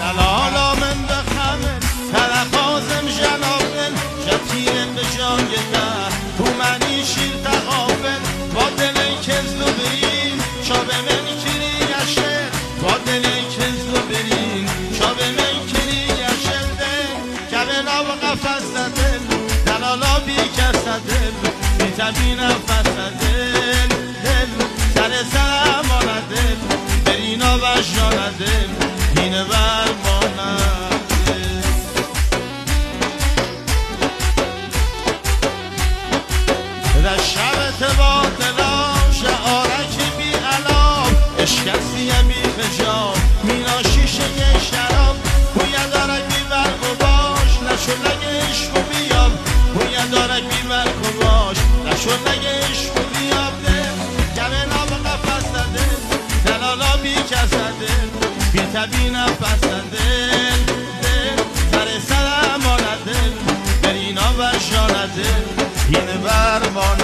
دلالا من بخمن تلقازم جنابن جبتیرن به جای ده تو منی شیر تقابل با دلی کزدو برین شابه من کری گشت با دلی کزدو برین شابه من کری گشته کبنا و قفص دل دلالا بی کس دل بی تبین نفس دل سر سرمانه دل برینا و جانه دل اینه برمانه در شبت با دلا شعارکی بی علام اشکستی بی خجاب مینا شیشه شراب بویه دارک بی برگ و باش نشد لگه عشق و بیاب بویه دارک بی برگ و باش نشد لگه عشق و بیاب گمه نام قفص دل دلالا بی کس دل بی تبی نفس دل سر سر امانه دل برینا و جانه دل اینه برمانه